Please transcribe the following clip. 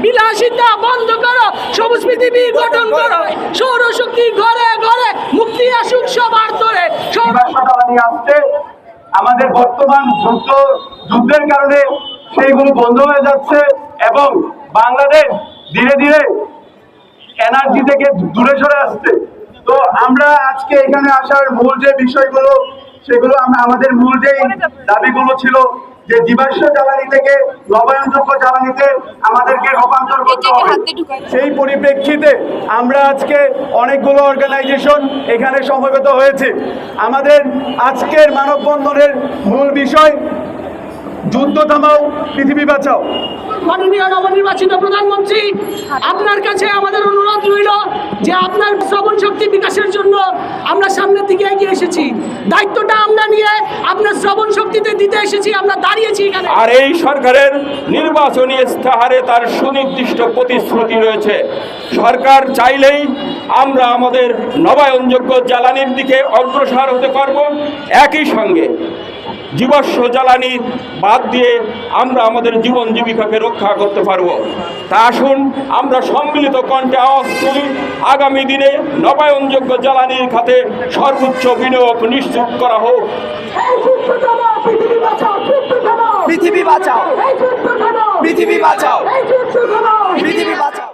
বিলাসিতা বন্ধ করো, সবুজ পৃথিবী গঠন করো, সৌরশক্তি ঘরে ঘরে, মুক্তি আসুক সবার তরে। আসছে আমাদের বর্তমান যুদ্ধের কারণে সেইগুলো বন্ধ হয়ে যাচ্ছে এবং বাংলাদেশ ধীরে ধীরে এনার্জি থেকে দূরে সরে আসছে। তো আমরা আজকে এখানে আসার মূল যে বিষয়গুলো, সেগুলো আমাদের মূল যে দাবিগুলো ছিল যে জীবাশ্ম জ্বালানি থেকে নবায়নযোগ্য জ্বালানিতে আমাদেরকে রূপান্তর করতে হবে। সেই পরিপ্রেক্ষিতে আমরা আজকে অনেকগুলো অর্গানাইজেশন এখানে সমবেত হয়েছে। আমাদের আজকের মানববন্ধনের মূল বিষয় যুদ্ধ থামাও, পৃথিবী বাঁচাও। মাননীয় নবনির্বাচিত প্রধানমন্ত্রী, আপনার কাছে আমাদের অনুরোধ রইল যে আপনার শ্রবণ শক্তি বিকাশের জন্য আমরা সামনের দিকে এগিয়ে এসেছি। দায়িত্বটা আমরা নিয়ে আপনার শ্রবণ শক্তিতে দিতে এসেছি, আমরা দাঁড়িয়েছি এখানে। আর এই সরকারের নির্বাচনী ইস্তাহারে তার সুনির্দিষ্ট প্রতিশ্রুতি রয়েছে। সরকার চাইলেই আমরা আমাদের নবায়নযোগ্য জ্বালানির দিকে অগ্রসর হতে পারব। একই সঙ্গে জীবাশ্ম জ্বালানি বাদ দিয়ে আমরা আমাদের জীবন জীবিকাকে রক্ষা করতে পারব। তা আসুন আমরা সম্মিলিত কণ্ঠে আওয়াজ তুলি, আগামী দিনে নবায়নযোগ্য জ্বালানির খাতে সর্বোচ্চ বিনিয়োগ নিশ্চিত করা হোক। পৃথিবী বাঁচাও, পৃথিবী বাঁচাও, পৃথিবী বাঁচাও।